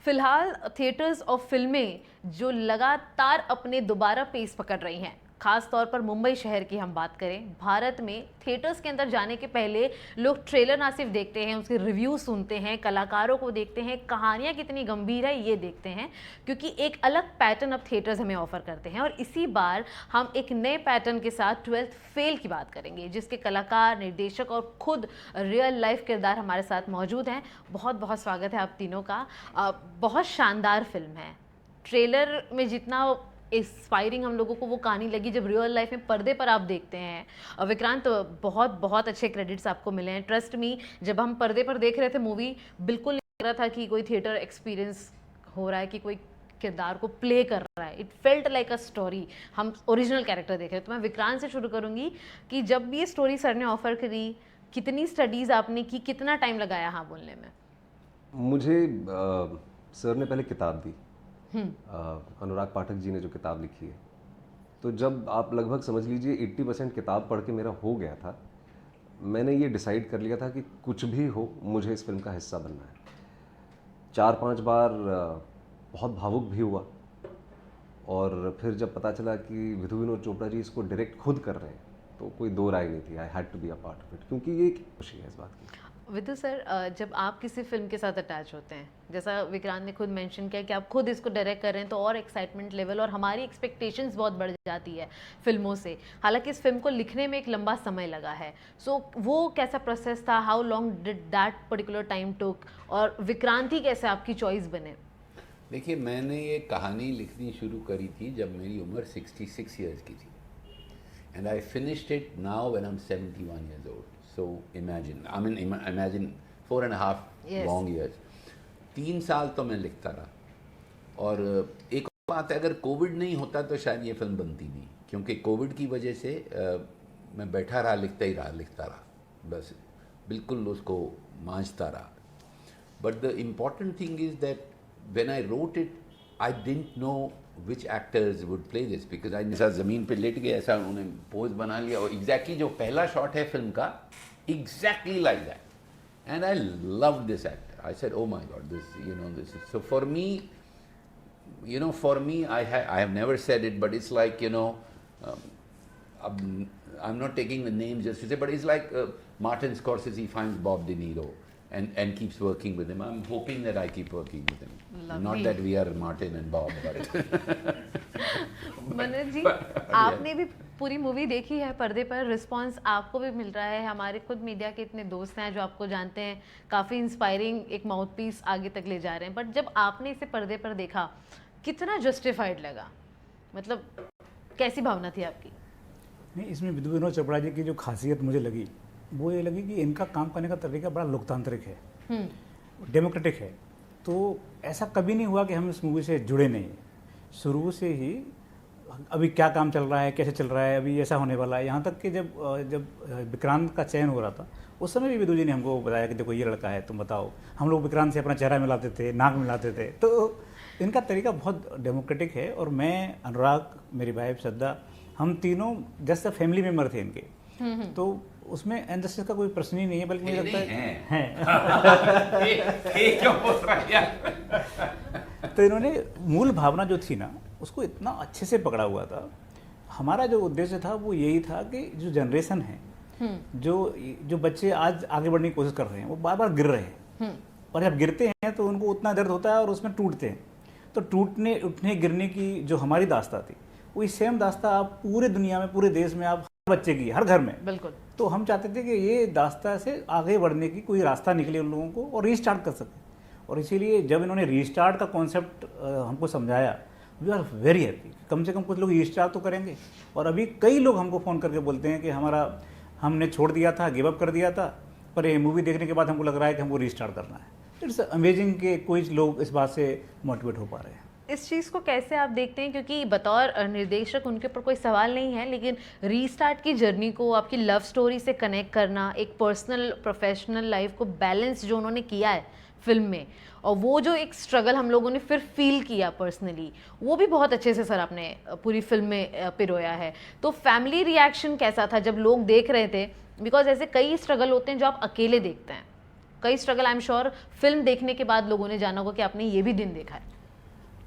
फिलहाल थिएटर्स और फिल्में जो लगातार अपने दोबारा पेस पकड़ रही हैं, खास तौर पर मुंबई शहर की हम बात करें, भारत में थिएटर्स के अंदर जाने के पहले लोग ट्रेलर ना सिर्फ देखते हैं, उसके रिव्यू सुनते हैं, कलाकारों को देखते हैं, कहानियाँ कितनी गंभीर है ये देखते हैं, क्योंकि एक अलग पैटर्न अब थिएटर्स हमें ऑफर करते हैं। और इसी बार हम एक नए पैटर्न के साथ 12th फेल की बात करेंगे, जिसके कलाकार, निर्देशक और खुद रियल लाइफ किरदार हमारे साथ मौजूद हैं। बहुत बहुत स्वागत है आप तीनों का। बहुत शानदार फिल्म है। ट्रेलर में जितना इंस्पायरिंग हम लोगों को वो कहानी लगी, जब रियल लाइफ में पर्दे पर आप देखते हैं विक्रांत, बहुत बहुत अच्छे क्रेडिट्स आपको मिले हैं। ट्रस्ट मी, जब हम पर्दे पर देख रहे थे मूवी, बिल्कुल नहीं लग रहा था कि कोई थिएटर एक्सपीरियंस हो रहा है, कि कोई किरदार को प्ले कर रहा है। It felt like a story, हम ओरिजिनल कैरेक्टर देख रहे हैं। तो मैं विक्रांत से शुरू करूँगी कि जब भी ये स्टोरी सर ने ऑफर करी, कितनी स्टडीज़ आपने की, कितना टाइम लगाया हाँ बोलने में? मुझे सर ने पहले किताब दी, अनुराग पाठक जी ने जो किताब लिखी है, तो जब आप लगभग समझ लीजिए 80% किताब पढ़ के मेरा हो गया था, मैंने ये डिसाइड कर लिया था कि कुछ भी हो मुझे इस फिल्म का हिस्सा बनना है। 4-5 बार बहुत भावुक भी हुआ, और फिर जब पता चला कि विधु विनोद चोपड़ा जी इसको डायरेक्ट खुद कर रहे हैं, तो कोई दो राय नहीं थी, I had to be a part of it, क्योंकि ये एक खुशी है इस बात की। विदु सर, जब आप किसी फिल्म के साथ अटैच होते हैं, जैसा विक्रांत ने खुद मेंशन किया कि आप खुद इसको डायरेक्ट कर रहे हैं, तो और एक्साइटमेंट लेवल और हमारी एक्सपेक्टेशंस बहुत बढ़ जाती है फिल्मों से। हालांकि इस फिल्म को लिखने में एक लंबा समय लगा है, सो वो कैसा प्रोसेस था? How long did that particular time took? और विक्रांत ही कैसे आपकी चॉइस बने? देखिए, मैंने ये कहानी लिखनी शुरू करी थी जब मेरी उम्र 66 ईयर्स की थी, and I finished it now when I am 71 years old. So imagine 4.5 Yes. long years. 3 साल तो मैं लिखता रहा। और एक बात है, अगर कोविड नहीं होता तो शायद ये फिल्म बनती नहीं, क्योंकि कोविड की वजह से मैं बैठा रहा, लिखता रहा, बस बिल्कुल उसको मांझता रहा। But the important thing is that when I wrote it, I didn't know which actors would play this, because I जैसा ज़मीन पे लेट गया, ऐसा उन्होंने पोज बना लिया, और एग्जैक्टली जो पहला शॉट है फिल्म का, exactly like that, and I loved this actor. I said, oh my god, this is so for me, I have never said it, but it's like, I'm not taking the names just to say, but it's like Martin Scorsese finds Bob De Niro and keeps working with him. I'm hoping that I keep working with him. Lovely. Not that we are Martin and Bob, but Manoj ji, आपने भी पूरी movie देखी है, पर्दे पर response आपको भी मिल रहा है। हमारे खुद मीडिया के इतने दोस्त हैं जो आपको जानते हैं, काफ़ी इंस्पायरिंग एक माउथ पीस आगे तक ले जा रहे हैं। बट जब आपने इसे पर्दे पर देखा, कितना जस्टिफाइड लगा? मतलब कैसी भावना थी आपकी? नहीं, इसमें विधु विनोद चोपड़ा जी की जो खासियत मुझे लगी, वो ये लगी कि इनका काम करने का तरीका बड़ा लोकतांत्रिक है, डेमोक्रेटिक है। तो ऐसा कभी नहीं हुआ कि हम इस मूवी से जुड़े नहीं। शुरू से ही अभी क्या काम चल रहा है, कैसे चल रहा है, अभी ऐसा होने वाला है, यहाँ तक कि जब विक्रांत का चयन हो रहा था, उस समय भी विधु जी ने हमको बताया कि देखो ये लड़का है, तुम बताओ। हम लोग विक्रांत से अपना चेहरा मिलाते थे, नाक मिलाते थे। तो इनका तरीका बहुत डेमोक्रेटिक है। और मैं, अनुराग, मेरी वाइफ श्रद्धा, हम तीनों जस्ट फैमिली मेम्बर थे इनके। तो उसमें एनजस्टिस का कोई प्रश्न ही नहीं है, बल्कि मुझे लगता है। तो इन्होंने मूल भावना जो थी ना, उसको इतना अच्छे से पकड़ा हुआ था। हमारा जो उद्देश्य था वो यही था कि जो जनरेशन है, जो बच्चे आज आगे बढ़ने की कोशिश कर रहे हैं, वो बार बार गिर रहे हैं, और जब गिरते हैं तो उनको उतना दर्द होता है और उसमें टूटते हैं। तो टूटने, उठने, गिरने की जो हमारी दास्ता थी, वही सेम दास्ता आप पूरे दुनिया में, पूरे देश में, आप हर बच्चे की, हर घर में। बिल्कुल। तो हम चाहते थे कि ये दास्ता से आगे बढ़ने की कोई रास्ता निकले उन लोगों को, और रीस्टार्ट कर सके। और इसीलिए जब इन्होंने रीस्टार्ट का कॉन्सेप्ट हमको समझाया, वी आर वेरी हैप्पी। कम से कम कुछ लोग रीस्टार्ट तो करेंगे। और अभी कई लोग हमको फ़ोन करके बोलते हैं कि हमने छोड़ दिया था, गिव अप कर दिया था, पर ये मूवी देखने के बाद हमको लग रहा है कि हमको रीस्टार्ट करना है। इट्स अमेजिंग कि कुछ लोग इस बात से मोटिवेट हो पा रहे हैं। इस चीज़ को कैसे आप देखते हैं? क्योंकि बतौर निर्देशक उनके ऊपर कोई सवाल नहीं है, लेकिन रीस्टार्ट की जर्नी को, आपकी लव स्टोरी से कनेक्ट करना, एक पर्सनल प्रोफेशनल लाइफ को बैलेंस जो उन्होंने किया है फिल्म में, और वो जो एक स्ट्रगल हम लोगों ने फिर फील किया पर्सनली, वो भी बहुत अच्छे से सर आपने पूरी फिल्म में पिरोया है। तो फैमिली रिएक्शन कैसा था जब लोग देख रहे थे? बिकॉज ऐसे कई स्ट्रगल होते हैं जो आप अकेले देखते हैं, कई struggle I am sure film देखने के बाद लोगों ने जाना होगा कि आपने ये भी दिन देखा है।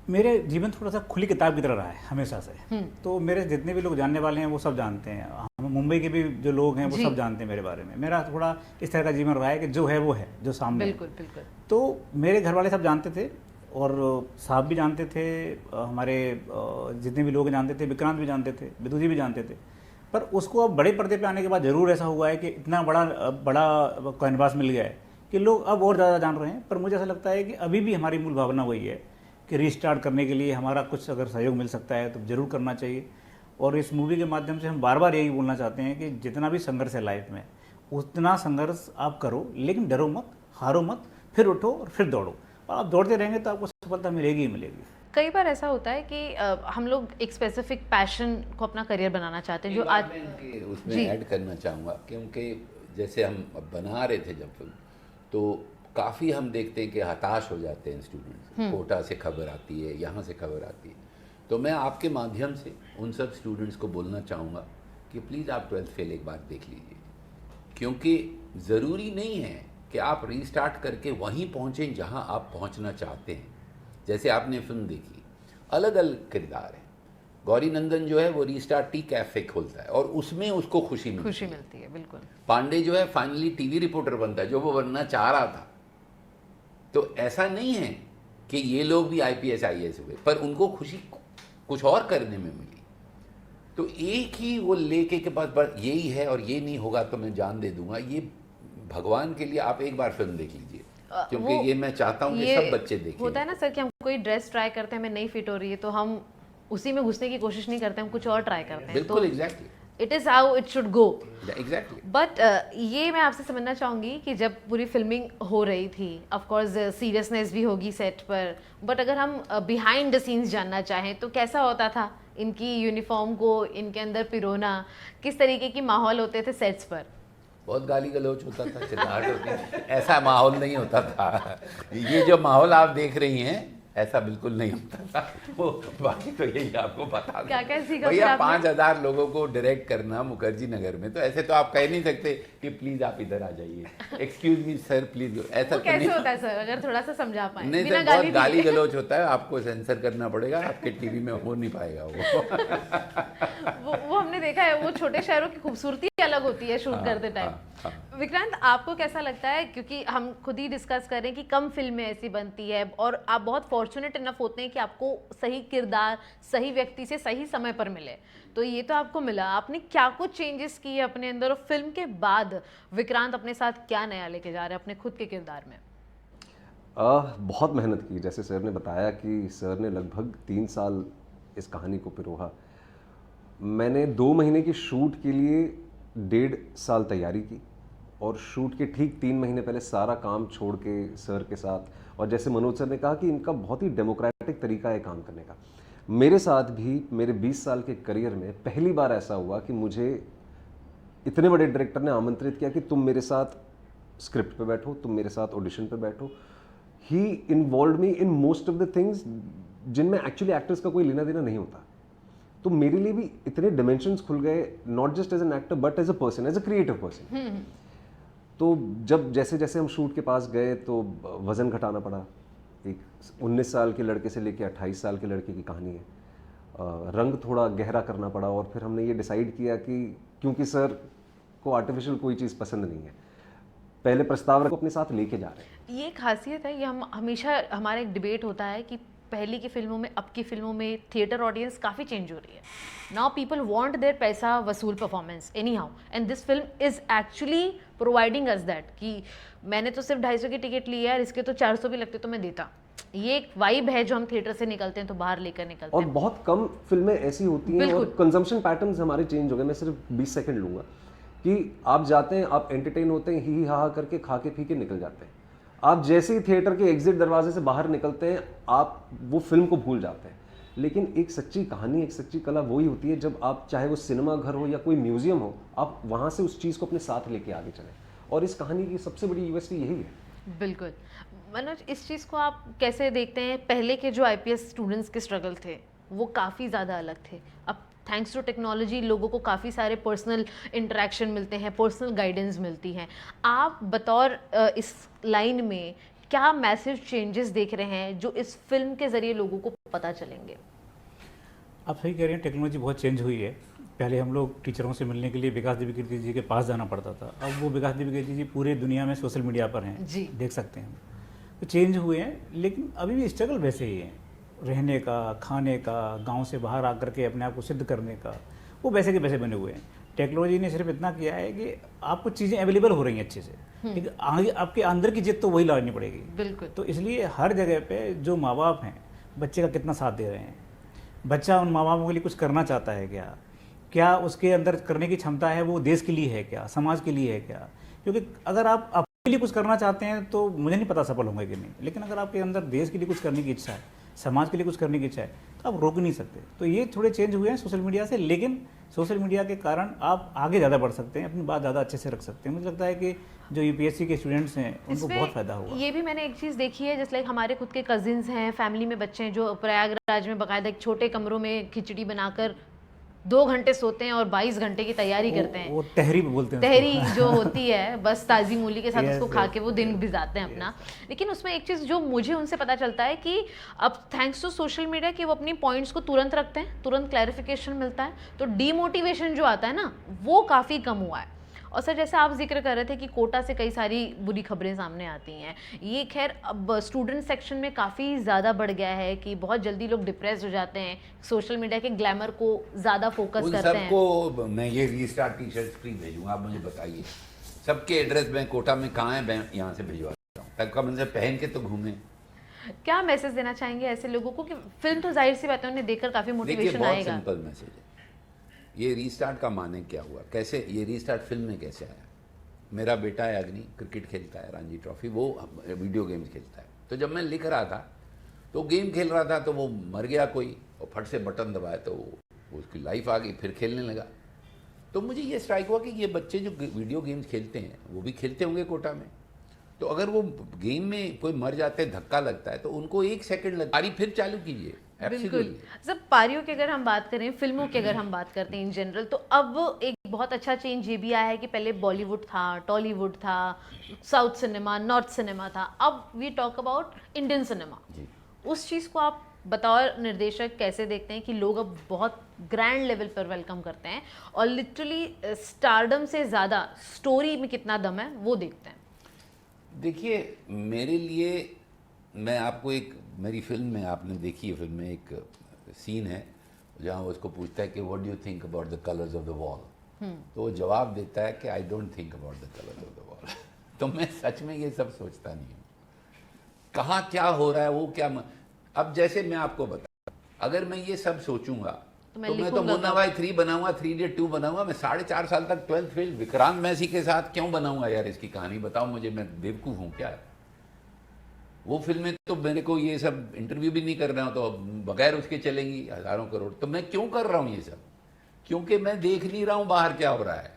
मेरे जीवन थोड़ा सा खुली किताब की तरह रहा है हमेशा से। तो मेरे जितने भी लोग जानने वाले हैं वो सब जानते हैं, हम मुंबई के भी जो लोग हैं वो सब जानते हैं मेरे बारे में। मेरा थोड़ा इस तरह का जीवन रहा है कि जो है वो है, जो सामने है। बिल्कुल बिल्कुल। तो मेरे घर वाले सब जानते थे और साहब भी जानते थे, हमारे जितने भी लोग जानते थे, विक्रांत भी जानते थे, विदु जी भी जानते थे। पर उसको अब बड़े पर्दे पे आने के बाद ज़रूर ऐसा हुआ है कि इतना बड़ा कैनवास मिल गया है कि लोग अब और ज़्यादा जान रहे हैं। पर मुझे ऐसा लगता है कि अभी भी हमारी मूल भावना वही है कि रीस्टार्ट करने के लिए हमारा कुछ अगर सहयोग मिल सकता है तो ज़रूर करना चाहिए। और इस मूवी के माध्यम से हम बार बार यही बोलना चाहते हैं कि जितना भी संघर्ष है लाइफ में, उतना संघर्ष आप करो, लेकिन डरो मत, हारो मत, फिर उठो और फिर दौड़ो। और आप दौड़ते रहेंगे तो आपको सफलता मिलेगी ही मिलेगी। कई बार ऐसा होता है कि हम लोग एक स्पेसिफिक पैशन को अपना करियर बनाना चाहते हैं जो आज उसमें ऐड करना चाहूँगा, क्योंकि जैसे हम बना रहे थे जब फिल्म, तो काफ़ी हम देखते हैं कि हताश हो जाते हैं स्टूडेंट्स। कोटा से खबर आती है, यहाँ से खबर आती है। तो मैं आपके माध्यम से उन सब स्टूडेंट्स को बोलना चाहूँगा कि प्लीज़ आप 12th फेल एक बार देख लीजिए, क्योंकि ज़रूरी नहीं है कि आप रीस्टार्ट करके वहीं पहुँचें जहाँ आप पहुँचना चाहते हैं। जैसे आपने फिल्म देखी, अलग अलग किरदार हैं। गौरी नंदन जो है वो रीस्टार्ट टी कैफे खोलता है और उसमें उसको खुशी मिलती है। बिल्कुल। पांडे जो है फाइनली टीवी रिपोर्टर बनता है, जो वो बनना चाह रहा था। तो ऐसा नहीं है कि ये लोग भी IPS IAS हुए, पर उनको खुशी कुछ और करने में मिली। तो एक ही वो लेके के पास बस यही है और ये नहीं होगा तो मैं जान दे दूंगा, ये भगवान के लिए आप एक बार फिल्म देख लीजिए, क्योंकि ये मैं चाहता हूँ कि सब बच्चे देखें। होता है ना सर कि हम कोई ड्रेस ट्राई करते हैं, हमें नहीं फिट हो रही है तो हम उसी में घुसने की कोशिश नहीं करते, हम कुछ और ट्राई करते हैं। बिल्कुल, exactly. It is how it should go. Exactly. But ये मैं आपसे समझना चाहूँगी कि जब पूरी फिल्मिंग हो रही थी, ऑफ कोर्स सीरियसनेस भी होगी सेट पर, बट अगर हम बिहाइंड द सीन्स जानना चाहें तो कैसा होता था इनकी यूनिफॉर्म को इनके अंदर पिरोना, किस तरीके की माहौल होते थे सेट्स पर? बहुत गाली गलौच होता था, चिल्लाहट होती थी। ऐसा माहौल नहीं होता था। ये जो माहौल आप देख रही हैं ऐसा बिल्कुल नहीं होता था। वो बाकी तो यही आपको बता दें। क्या सीखा भैया 5000 लोगों को डायरेक्ट करना मुखर्जी नगर में, तो ऐसे तो आप कह नहीं सकते कि प्लीज आप इधर आ जाइए, एक्सक्यूज मी सर प्लीज। ऐसा तो कैसे नहीं होता है सर, अगर थोड़ा सा समझा पाए? नहीं सर, बहुत गाली गलौच होता है, आपको सेंसर करना पड़ेगा, आपके टीवी में हो नहीं पाएगा वो हमने देखा है। वो छोटे शहरों की खूबसूरती अलग होती है शूट करते टाइम। विक्रांत, आपको कैसा लगता है, क्योंकि हम खुद ही डिस्कस करें कि कम फिल्में ऐसी बनती है और आप बहुत फॉर्चुनेट इनफ होते हैं कि आपको सही किरदार सही व्यक्ति से सही समय पर मिले, तो ये तो आपको मिला। आपने क्या कुछ चेंजेस किए अपने अंदर, और फिल्म के बाद विक्रांत अपने साथ क्या नया लेके जा रहे हैं अपने खुद के किरदार में? बहुत मेहनत की। जैसे सर ने बताया कि सर ने लगभग 3 साल इस कहानी को पिरोहा। मैंने 2 महीने की शूट के लिए 1.5 साल तैयारी की, और शूट के ठीक 3 महीने पहले सारा काम छोड़ के सर के साथ, और जैसे मनोज सर ने कहा कि इनका बहुत ही डेमोक्रेटिक तरीका है काम करने का। मेरे साथ भी मेरे 20 साल के करियर में पहली बार ऐसा हुआ कि मुझे इतने बड़े डायरेक्टर ने आमंत्रित किया कि तुम मेरे साथ स्क्रिप्ट पे बैठो, तुम मेरे साथ ऑडिशन पे बैठो। He involve me in most of the things जिनमें एक्चुअली एक्टर्स का कोई लेना देना नहीं होता। तो मेरे लिए भी इतने डिमेंशंस खुल गए, not just as an actor but as a person, as a creative person. तो जब जैसे जैसे हम शूट के पास गए तो वज़न घटाना पड़ा। एक 19 साल के लड़के से लेकर 28 साल के लड़के की कहानी है। रंग थोड़ा गहरा करना पड़ा, और फिर हमने ये डिसाइड किया कि क्योंकि सर को आर्टिफिशियल कोई चीज़ पसंद नहीं है, पहले प्रस्ताव को अपने साथ लेके जा रहे हैं। ये खासियत है, ये हम हमेशा हमारा एक डिबेट होता है कि पहले की फिल्मों में अब की फिल्मों में थिएटर ऑडियंस काफ़ी चेंज हो रही है। नाउ पीपल वांट देयर पैसा वसूल performance any how, and this film is actually providing us that कि मैंने तो सिर्फ 250 की टिकट ली है यार, इसके तो 400 भी लगते तो मैं देता। ये एक वाइब है जो हम थिएटर से निकलते हैं तो बाहर लेकर निकलते और हैं। बहुत कम फिल्में ऐसी होती हैं, और कंजम्पशन पैटर्न्स हमारे चेंज हो गए। मैं सिर्फ 20 सेकंड लूँगा कि आप जाते हैं, आप एंटरटेन होते हैं, ही हा करके खा के पी के निकल जाते हैं। आप जैसे ही थिएटर के एग्जिट दरवाजे से बाहर निकलते हैं, आप वो फिल्म को भूल जाते हैं। लेकिन एक सच्ची कहानी, एक सच्ची कला वही होती है जब आप, चाहे वो सिनेमा घर हो या कोई म्यूजियम हो, आप वहाँ से उस चीज़ को अपने साथ लेके आगे चलें। और इस कहानी की सबसे बड़ी यूएसपी यही है। बिल्कुल। मनोज, इस चीज़ को आप कैसे देखते हैं? पहले के जो IPS स्टूडेंट्स के स्ट्रगल थे वो काफ़ी ज़्यादा अलग थे, अब थैंक्स टू टेक्नोलॉजी लोगों को काफ़ी सारे पर्सनल इंटरेक्शन मिलते हैं, पर्सनल गाइडेंस मिलती हैं। आप बतौर इस लाइन में क्या मैसिव चेंजेस देख रहे हैं जो इस फिल्म के ज़रिए लोगों को पता चलेंगे? आप सही कह रहे हैं, टेक्नोलॉजी बहुत चेंज हुई है। पहले हम लोग टीचरों से मिलने के लिए विकास द्विवेदी जी के पास जाना पड़ता था, अब वो विकास द्विवेदी जी पूरे दुनिया में सोशल मीडिया पर हैं जी। देख सकते हैं। तो चेंज हुए हैं, लेकिन अभी भी स्ट्रगल वैसे ही है, रहने का, खाने का, गांव से बाहर आकर के अपने आप को सिद्ध करने का, वो वैसे के वैसे बने हुए हैं। टेक्नोलॉजी ने सिर्फ इतना किया है कि आपको चीज़ें अवेलेबल हो रही हैं अच्छे से, लेकिन आगे आपके अंदर की जिद तो वही लानी पड़ेगी। बिल्कुल। तो इसलिए हर जगह पे जो माँ बाप हैं बच्चे का कितना साथ दे रहे हैं, बच्चा उन माँ बापों के लिए कुछ करना चाहता है क्या उसके अंदर करने की क्षमता है, वो देश के लिए है क्या, समाज के लिए है क्या। क्योंकि अगर आप अपने लिए कुछ करना चाहते हैं तो मुझे नहीं पता सफल होंगे कि नहीं, लेकिन अगर आपके अंदर देश के लिए कुछ करने की इच्छा है, समाज के लिए कुछ करने की इच्छा है, तो आप रोक नहीं सकते। तो ये थोड़े चेंज हुए हैं सोशल मीडिया से, लेकिन सोशल मीडिया के कारण आप आगे ज़्यादा बढ़ सकते हैं, अपनी बात ज़्यादा अच्छे से रख सकते हैं। मुझे लगता है कि जो यूपीएससी के स्टूडेंट्स हैं उनको इसमें बहुत फायदा होगा। ये भी मैंने एक चीज़ देखी है, जैसे लाइक हमारे खुद के कजिन्स हैं, फैमिली में बच्चे हैं जो प्रयागराज में बाकायदा एक छोटे कमरों में खिचड़ी बनाकर 2 घंटे सोते हैं और 22 घंटे की तैयारी करते हैं। वो तहरी बोलते हैं तहरी जो होती है, बस ताज़ी मूली के साथ Yes, उसको खा yes, के वो दिन गुजारते हैं अपना। लेकिन उसमें एक चीज़ जो मुझे उनसे पता चलता है कि अब थैंक्स टू सोशल मीडिया कि वो अपनी पॉइंट्स को तुरंत रखते हैं, तुरंत क्लैरिफिकेशन मिलता है, तो डीमोटिवेशन जो आता है ना, वो काफ़ी कम हुआ है। और सर, जैसे आप जिक्र कर रहे थे कि कोटा से कई सारी बुरी खबरें सामने आती हैं, ये खैर अब स्टूडेंट सेक्शन में काफ़ी ज़्यादा बढ़ गया है कि बहुत जल्दी लोग डिप्रेस हो जाते हैं, सोशल मीडिया के ग्लैमर को ज़्यादा फोकस उन करते हैं। सबको मैं ये रीस्टार्ट टी शर्ट फ्री भेजूंगा, आप मुझे बताइए सबके एड्रेस मैं कोटा में कहाँ है, मैं यहाँ से भिजवा देता हूँ, ताकि कम से पहन के तो घूमें। क्या मैसेज देना चाहेंगे ऐसे लोगों को कि फिल्म तो जाहिर सी बात है उन्हें देखकर काफ़ी देखिए मोटिवेशन बहुत आएगा? सिंपल मैसेज है, ये रीस्टार्ट का माने क्या हुआ, कैसे ये रीस्टार्ट फिल्म में कैसे आया। मेरा बेटा है अग्नि, क्रिकेट खेलता है, रणजी ट्रॉफी, वो वीडियो गेम्स खेलता है। तो जब मैं लिख रहा था तो गेम खेल रहा था तो वो मर गया कोई, और फट से बटन दबाया तो उसकी लाइफ आ गई, फिर खेलने लगा। तो मुझे ये स्ट्राइक हुआ कि ये बच्चे जो वीडियो गेम्स खेलते हैं वो भी खेलते होंगे कोटा में, तो अगर वो गेम में कोई मर जाते हैं, धक्का लगता है, तो उनको 1 सेकंड लगता है, फिर चालू कीजिए। बिल्कुल। जब पारियों की अगर हम बात करें, फिल्मों की अगर हम बात करते हैं इन जनरल, तो अब एक बहुत अच्छा चेंज ये भी आया है कि पहले बॉलीवुड था, टॉलीवुड था, साउथ सिनेमा, नॉर्थ सिनेमा था, अब we talk about Indian cinema. उस चीज़ को आप बतौर निर्देशक कैसे देखते हैं कि लोग अब बहुत ग्रैंड लेवल पर वेलकम करते हैं और लिटरली स्टारडम से ज़्यादा स्टोरी में कितना दम है वो देखते हैं? देखिए मेरे लिए, मैं आपको एक, मेरी फिल्म में आपने देखी है, फिल्म में एक सीन है जहाँ वो उसको पूछता है कि what do you think about the colours of the wall, तो वो जवाब देता है कि I don't think about the colours of the wall. तो मैं सच में ये सब सोचता नहीं हूँ, कहाँ क्या हो रहा है वो क्या अब जैसे मैं आपको बता, अगर मैं ये सब सोचूंगा तो मैं तो मुन्ना भाई 3 बनाऊंगा, 3 Idiot 2 बनाऊंगा, मैं 4.5 साल तक 12th फेल विक्रांत मैसी के साथ क्यों बनाऊंगा यार, इसकी कहानी बताओ मुझे, मैं बेवकूफ़ हूँ क्या? वो फिल्में तो मेरे को ये सब इंटरव्यू भी नहीं कर रहा हूँ, तो बगैर उसके चलेंगी हज़ारों करोड़, तो मैं क्यों कर रहा हूँ ये सब? क्योंकि मैं देख नहीं रहा हूँ बाहर क्या हो रहा है,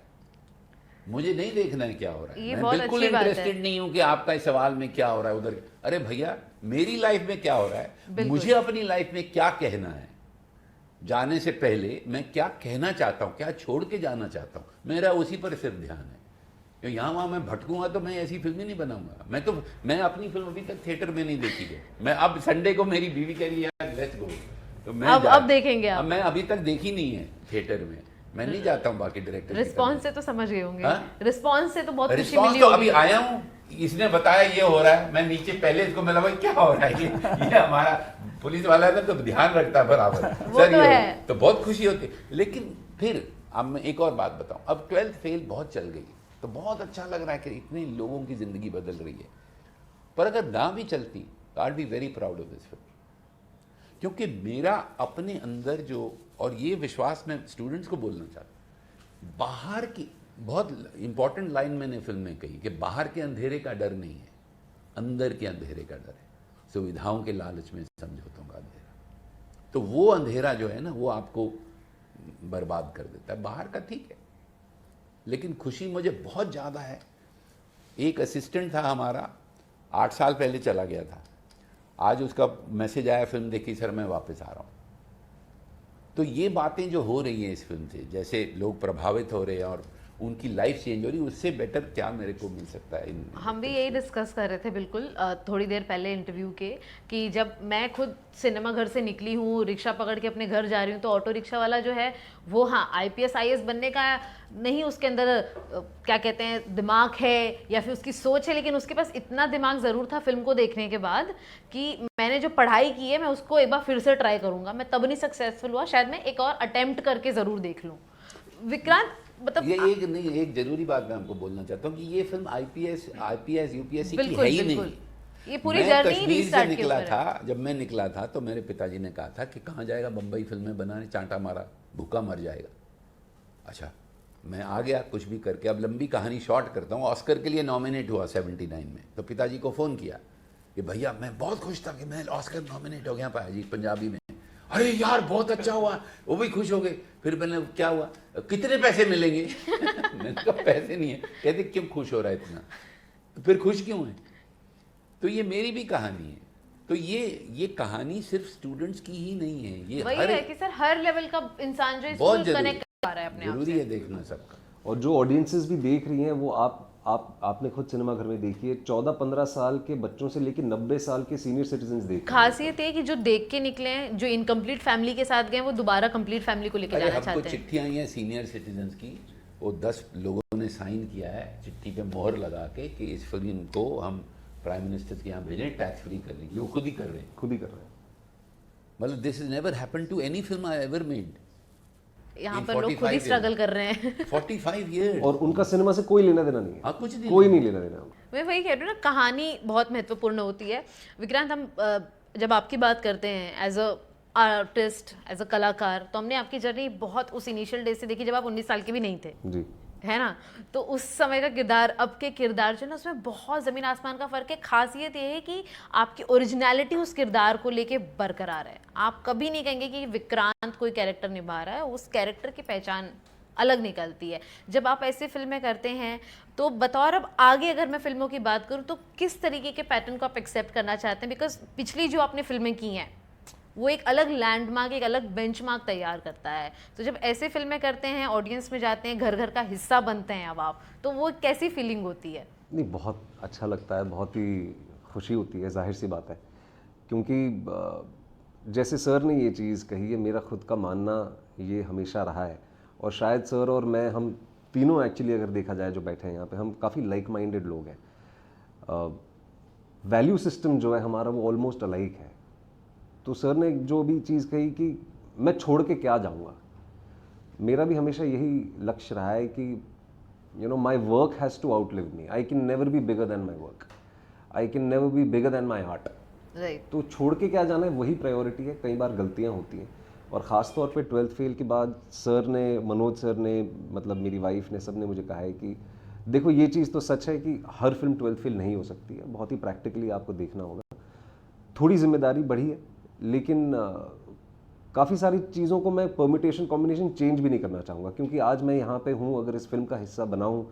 मुझे नहीं देखना है क्या हो रहा है, मैं बिल्कुल इंटरेस्टेड नहीं हूँ कि आपका इस सवाल में क्या हो रहा है उधर। अरे भैया मेरी लाइफ में क्या हो रहा है, मुझे अपनी लाइफ में क्या कहना है, जाने से पहले मैं क्या कहना चाहता हूँ, क्या छोड़ के जाना चाहता हूँ, मेरा उसी पर सिर्फ ध्यान है। क्यों यहाँ वहाँ मैं भटकूंगा तो मैं ऐसी फिल्में नहीं बनाऊंगा। मैं अपनी फिल्म अभी तक थिएटर में नहीं देखी है। मैं अब संडे को मेरी बीवी कह रही है लेट्स गो, तो मैं अब देखेंगे आप? अब मैं अभी तक देखी नहीं है थिएटर में, मैं नहीं जाता हूँ बाकी डायरेक्टर। रिस्पॉन्स से तो समझ गए होंगे, रिस्पॉन्स से तो बहुत खुशी रिस्पॉन्स मिली तो होगी। अभी आया हूँ, इसने बताया ये हो रहा है, मैं नीचे पहले इसको मिला भाई क्या हो रहा है, ये हमारा पुलिस वाला है ना तो ध्यान रखता है बराबर सर, तो ये है। तो बहुत खुशी होती। लेकिन फिर अब मैं एक और बात बताऊं, अब 12th फेल बहुत चल गई तो बहुत अच्छा लग रहा है कि इतने लोगों की जिंदगी बदल रही है, पर अगर ना भी चलती तो I be very proud of this film, क्योंकि मेरा अपने अंदर जो, और ये विश्वास मैं स्टूडेंट्स को बोलना चाहता हूँ, बाहर की बहुत इंपॉर्टेंट लाइन मैंने फिल्म में कही कि बाहर के अंधेरे का डर नहीं है, अंदर के अंधेरे का डर है, सुविधाओं के लालच में समझौतों का अंधेरा। तो वो अंधेरा जो है ना वो आपको बर्बाद कर देता है। बाहर का ठीक है, लेकिन खुशी मुझे बहुत ज़्यादा है। एक असिस्टेंट था हमारा, 8 साल पहले चला गया था, आज उसका मैसेज आया फिल्म देखी सर मैं वापस आ रहा हूँ। तो ये बातें जो हो रही हैं इस फिल्म से, जैसे लोग प्रभावित हो रहे हैं और उनकी लाइफ चेंज हो रही है, उससे बेटर क्या मेरे को मिल सकता है हम भी यही डिस्कस कर रहे थे बिल्कुल थोड़ी देर पहले इंटरव्यू के, कि जब मैं खुद सिनेमा घर से निकली हूँ, रिक्शा पकड़ के अपने घर जा रही हूँ, तो ऑटो रिक्शा वाला जो है वो हाँ IPS IAS बनने का नहीं उसके अंदर क्या कहते हैं दिमाग है या फिर उसकी सोच है, लेकिन उसके पास इतना दिमाग ज़रूर था फिल्म को देखने के बाद कि मैंने जो पढ़ाई की है मैं उसको एक बार फिर से ट्राई करूँगा। मैं तब नहीं सक्सेसफुल हुआ, शायद मैं एक और अटेम्प्ट करके ज़रूर देख लूँ। विक्रांत मतलब ये एक जरूरी बात मैं आपको बोलना चाहता हूँ कि ये फिल्म IPS UPSC की बिल्कुल, है ही बिल्कुल। नहीं। ये पूरी मैं जर्नी कश्मीर से रीस्टार्ट के निकला ऊपर है। था, जब मैं निकला था तो मेरे पिताजी ने कहा था कि कहाँ जाएगा बम्बई फिल्में बनाने, चांटा मारा भूखा मर जाएगा। अच्छा, मैं आ गया कुछ भी करके। अब लंबी कहानी शॉर्ट करता हूँ, ऑस्कर के लिए नॉमिनेट हुआ 79 में, तो पिताजी को फ़ोन किया कि भैया मैं बहुत खुश था कि मैं ऑस्कर नॉमिनेट हो गया पाजी पंजाबी में। अरे यार बहुत अच्छा हुआ, वो भी खुश हो गए। फिर मैंने क्या हुआ, कितने पैसे मिलेंगे? मैंने कहा पैसे नहीं है। कहते क्यों खुश हो रहा है इतना? तो फिर खुश क्यों है? तो ये मेरी भी कहानी है। तो ये कहानी सिर्फ स्टूडेंट्स की ही नहीं है, ये वही है कि सर हर लेवल का इंसान जो बहुत इसको कनेक्ट कर पा रहा है अपने आप जरूरी से। है देखना सबका। और जो ऑडियंसेस भी देख रही हैं वो आपने खुद सिनेमा घर में देखी है, 14-15 साल के बच्चों से लेकर 90 साल के सीनियर सिटीजन्स देख रहे हैं। खासियत है कि जो देख के निकले हैं, जो इनकम्प्लीट फैमिली के साथ गए वो दोबारा कंप्लीट फैमिली को लेके जाना चाहते हमको हैं। चिट्ठियाँ आई हैं सीनियर सिटीजन्स की, वो 10 लोगों ने साइन किया है चिट्ठी पे मोहर लगा के कि इस फिल्म को हम प्राइम मिनिस्टर के यहाँ भेजें, टैक्स फ्री कर लेंगे। वो खुद ही कर रहे हैं, खुद ही कर रहे हैं। मतलब this is never happened to any film I ever made. यहाँ पर लोग खुद ही स्ट्रगल कर रहे हैं। 45 years। और उनका सिनेमा से कोई लेना देना नहीं है। हाँ, कुछ नहीं, कोई नहीं लेना देना। मैं वही कह रही हूँ ना, कहानी बहुत महत्वपूर्ण होती है। विक्रांत, हम जब आपकी बात करते हैं as a artist, as a कलाकार, तो हमने आपकी जर्नी बहुत उस इनिशियल डे से देखी जब आप 19 साल के भी नहीं थे, जी, है ना। तो उस समय का किरदार, अब के किरदार जो है ना, उसमें बहुत ज़मीन आसमान का फ़र्क है। खासियत ये है कि आपकी ओरिजिनलिटी उस किरदार को लेके बरकरार है। आप कभी नहीं कहेंगे कि विक्रांत कोई कैरेक्टर निभा रहा है, उस कैरेक्टर की पहचान अलग निकलती है। जब आप ऐसी फिल्में करते हैं तो बतौर, अब आगे अगर मैं फिल्मों की बात करूँ तो किस तरीके के पैटर्न को आप एक्सेप्ट करना चाहते हैं? बिकॉज पिछली जो आपने फिल्में की हैं वो एक अलग लैंडमार्क, एक अलग बेंचमार्क तैयार करता है। तो जब ऐसे फिल्में करते हैं, ऑडियंस में जाते हैं, घर घर का हिस्सा बनते हैं अब आप, तो वो कैसी फीलिंग होती है? नहीं, बहुत अच्छा लगता है, बहुत ही खुशी होती है, जाहिर सी बात है। क्योंकि जैसे सर ने ये चीज़ कही है, मेरा खुद का मानना ये हमेशा रहा है। और शायद सर और मैं, हम तीनों एक्चुअली अगर देखा जाए जो बैठे हैं यहाँ पे, हम काफ़ी लाइक माइंडेड लोग हैं। वैल्यू सिस्टम जो है हमारा वो ऑलमोस्ट अलाइक है। तो सर ने जो भी चीज़ कही कि मैं छोड़ के क्या जाऊँगा, मेरा भी हमेशा यही लक्ष्य रहा है कि my work has to outlive me. I can never be bigger than my work, I can never be bigger than my art. तो छोड़ के क्या जाना है, वही प्रायोरिटी है। कई बार गलतियाँ होती हैं, और ख़ास तौर पे 12th फेल के बाद सर ने, मनोज सर ने, मतलब मेरी वाइफ ने, सब ने मुझे कहा है कि देखो ये चीज़ तो सच है कि हर फिल्म 12th फेल नहीं हो सकती है, बहुत ही प्रैक्टिकली आपको देखना होगा। थोड़ी जिम्मेदारी बढ़ी है, लेकिन काफ़ी सारी चीज़ों को मैं परम्यूटेशन कॉम्बिनेशन चेंज भी नहीं करना चाहूँगा। क्योंकि आज मैं यहाँ पे हूँ, अगर इस फिल्म का हिस्सा बना हूँ,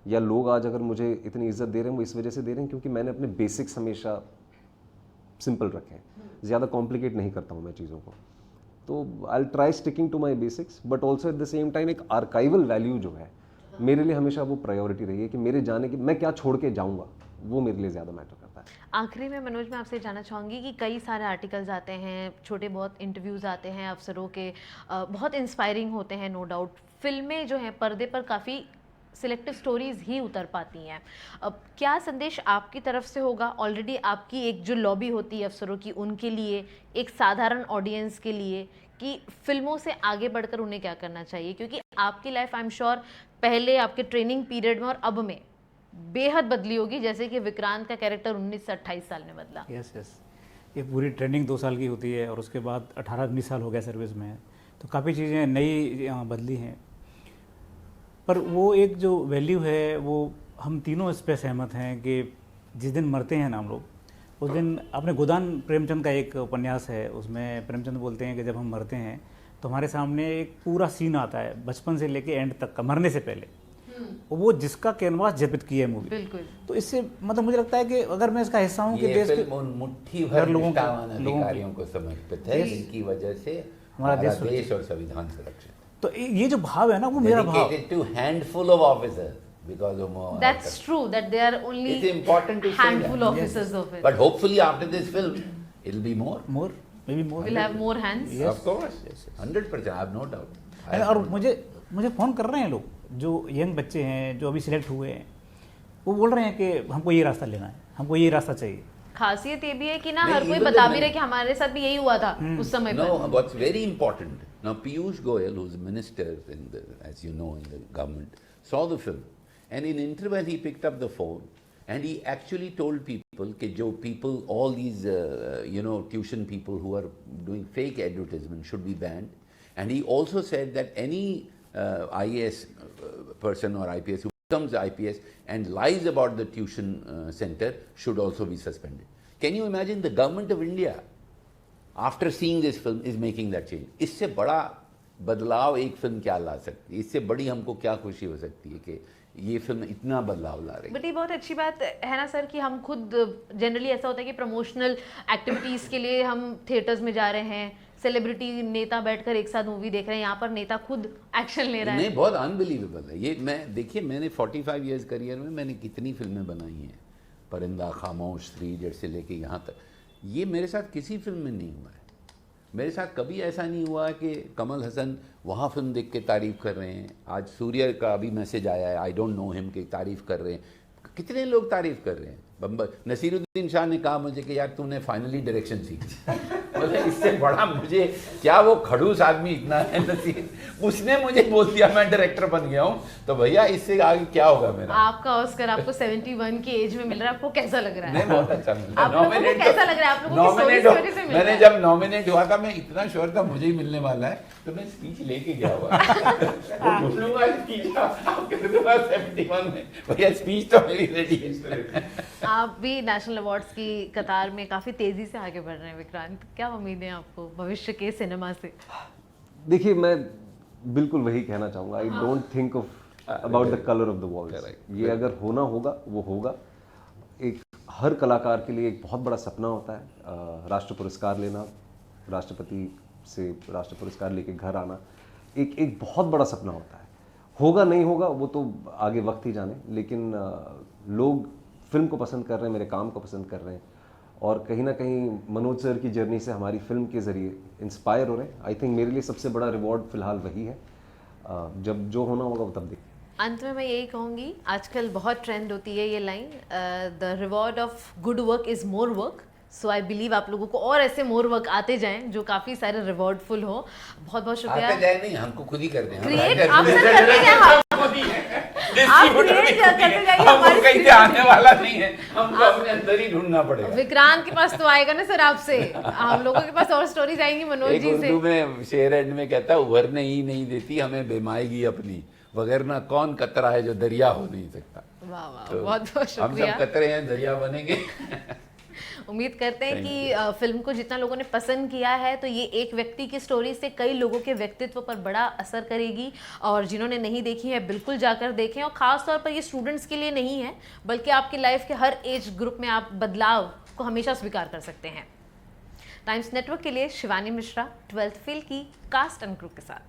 या लोग आज अगर मुझे इतनी इज्जत दे रहे हैं, वो इस वजह से दे रहे हैं क्योंकि मैंने अपने बेसिक्स हमेशा सिंपल रखे हैं, ज़्यादा कॉम्प्लिकेट नहीं करता हूँ मैं चीज़ों को। तो I try sticking to my basics, but also at the same time एक आर्काइवल वैल्यू जो है मेरे लिए हमेशा वो प्रायोरिटी रही है कि मेरे जाने की, मैं क्या छोड़ के जाऊँगा, वो मेरे लिए ज़्यादा मैटर करता है। आखिरी में मनोज, मैं आपसे जानना चाहूँगी कि कई सारे आर्टिकल्स आते हैं, छोटे बहुत इंटरव्यूज़ आते हैं अफसरों के, बहुत इंस्पायरिंग होते हैं नो डाउट। फिल्में जो हैं पर्दे पर काफ़ी सिलेक्टिव स्टोरीज़ ही उतर पाती हैं। अब क्या संदेश आपकी तरफ से होगा? ऑलरेडी आपकी एक जो लॉबी होती है अफसरों की, उनके लिए, एक साधारण ऑडियंस के लिए, कि फिल्मों से आगे बढ़कर उन्हें क्या करना चाहिए? क्योंकि आपकी लाइफ आई एम श्योर पहले आपके ट्रेनिंग पीरियड में और अब में बेहद बदली होगी, जैसे कि विक्रांत का कैरेक्टर 19 से 28 साल में बदला। यस। ये पूरी ट्रेनिंग 2 साल की होती है और उसके बाद 18-19 साल हो गया सर्विस में, तो काफ़ी चीज़ें नई बदली हैं। पर वो एक जो वैल्यू है, वो हम तीनों इस पर सहमत हैं कि जिस दिन मरते हैं ना हम लोग, उस दिन, अपने गोदान प्रेमचंद का एक उपन्यास है, उसमें प्रेमचंद बोलते हैं कि जब हम मरते हैं तो हमारे सामने एक पूरा सीन आता है, बचपन से लेके एंड तक का, मरने से पहले, वो जिसका कैनवास जपित किया है मूवी। बिल्कुल। तो इससे मतलब मुझे लगता है कि अगर मैं इसका हिस्सा हूँ कि देश के उन मुट्ठी भर लोगों निष्ठावान अधिकारियों को समर्पित है, जिनकी वजह से हमारा देश हमारा सुरक्षित। देश और संविधान सुरक्षित। तो ये जो भाव है ना, वो मेरा भाव। Dedicated to handful of officers because of more. That's true that there are only It's important to say handful that. officers of it. But hopefully after this film, it'll be more. More, may be more. We'll have more hands. Yes. Of course, Yes, yes. 100%. I have no doubt. और मुझे phone कर रहे हैं लोग, जो young बच्चे हैं, जो अभी सिलेक्ट हुए हैं, वो बोल रहे हैं कि हमको ये रास्ता लेना है, हमको ये रास्ता चाहिए। खासियत ये भी है कि ना नहीं, हर कोई even बता the भी रहे कि हमारे साथ भी यही हुआ था उस समय No, पर। what's very important now, Piyush Goyal, who's minister in the, as you know, in the government, saw the film, and in interval he picked up the phone and he actually told people कि जो people, all these tuition people who are doing fake advertisement should be banned, and he also said that any IAS person or IPS who becomes IPS and lies about the tuition center should also be suspended. Can you imagine the government of India, after seeing this film, is making that change? इससे बड़ा बदलाव एक film क्या ला सकती है? इससे बड़ी हमको क्या खुशी हो सकती है कि ये फिल्म इतना बदलाव ला रही है? बट ये बहुत अच्छी बात है ना सर कि हम खुद जनरली ऐसा होता है कि प्रमोशनल एक्टिविटीज के लिए हम थिएटर्स में जा रहे हैं, सेलिब्रिटी नेता बैठकर एक साथ मूवी देख रहे हैं, यहाँ पर नेता खुद एक्शन ले रहा है। नहीं, बहुत अनबिलीवेबल है ये। मैं देखिए, मैंने 45 इयर्स करियर में मैंने कितनी फिल्में बनाई हैं, परिंदा, खामोश, थ्री इडियट से लेके यहाँ तक। ये मेरे साथ किसी फिल्म में नहीं हुआ है। मेरे साथ कभी ऐसा नहीं हुआ कि कमल हसन वहाँ फिल्म देख के तारीफ़ कर रहे हैं। आज सूर्य का अभी मैसेज आया है, आई डोंट नो हिम, के तारीफ़ कर रहे हैं। कितने लोग तारीफ़ कर रहे हैं। नसीरुद्दीन शाह ने कहा मुझे कि यार तूने फाइनली डायरेक्शन सीखी। मतलब इससे बड़ा मुझे क्या, वो खड़ूस आदमी इतना है नसीर, उसने मुझे बोल दिया मैं डायरेक्टर बन गया हूँ, तो भैया इससे आगे क्या होगा मेरा। आपका ऑस्कर आपको 71 की एज में मिल रहा है, आपको कैसा लग रहा है? नहीं, बहुत अच्छा मिला। आप लोगों को कैसा लग रहा है? आप लोगों की स्टोरी की वजह से मिल रहा मैंने है। जब नॉमिनेट हुआ था, मैं इतना श्योर था मुझे ही मिलने वाला है, तो मैं स्पीच लेके गया हुआ भूलूंगा स्पीच आप कर दूंगा 71 में। भैया स्पीच तो मेरी रेडी है। आप भी नेशनल अवार्ड्स की कतार में काफी तेजी से आगे बढ़ रहे हैं विक्रांत, क्या उम्मीद है आपको भविष्य के सिनेमा से? देखिए, मैं बिल्कुल वही कहना चाहूँगा। I don't think of about the colour of the walls. ये अगर होना होगा वो होगा। एक हर कलाकार के लिए एक बहुत बड़ा सपना होता है राष्ट्र पुरस्कार लेना, राष्ट्रपति से राष्ट्र पुरस्कार लेके घर आना, एक बहुत बड़ा सपना होता है। होगा नहीं होगा वो तो आगे वक्त ही जाने, लेकिन लोग फिल्म को पसंद कर रहे हैं, मेरे काम को पसंद कर रहे हैं, और कहीं ना कहीं मनोज सर की जर्नी से हमारी फिल्म के ज़रिए इंस्पायर हो रहे हैं। आई थिंक मेरे लिए सबसे बड़ा रिवॉर्ड फिलहाल वही है। जब जो होना होगा वो तब देखते हैं। अंत में मैं यही कहूँगी, आजकल बहुत ट्रेंड होती है ये line, the reward of good work is more work. So I believe आप लोगों को और ऐसे मोर वर्क आते जाएं जो काफ़ी सारे रिवॉर्डफुल हो। बहुत बहुत शुक्रिया। आते जाए नहीं, हमको खुद ही करते हैं। क्रिएट आप सब करते जाएं, आप क्रिएट करते जाइए हमारी कहीं से आने वाला नहीं है, हमको अपने अंदर ही ढूंढना पड़ेगा। विक्रांत के पास तो आएगा ना सर आपसे, हम लोगों के पास और स्टोरीज आएंगी मनोज एक जी से। उर्दू में शेर एंड में कहता है, उभरने ही नहीं देती हमें बेमाएगी अपनी, वगरना कौन कतरा है जो दरिया हो नहीं सकता। वाह वाह, तो बहुत बहुत हम शुक्रिया। सब कतरे हैं, दरिया बनेंगे। उम्मीद करते हैं कि फिल्म को जितना लोगों ने पसंद किया है तो ये एक व्यक्ति की स्टोरी से कई लोगों के व्यक्तित्व पर बड़ा असर करेगी, और जिन्होंने नहीं देखी है बिल्कुल जाकर देखें। और ख़ास तौर पर ये स्टूडेंट्स के लिए नहीं है, बल्कि आपकी लाइफ के हर एज ग्रुप में आप बदलाव को हमेशा स्वीकार कर सकते हैं। टाइम्स नेटवर्क के लिए शिवानी मिश्रा, 12th फेल की कास्ट एंड क्रू के साथ।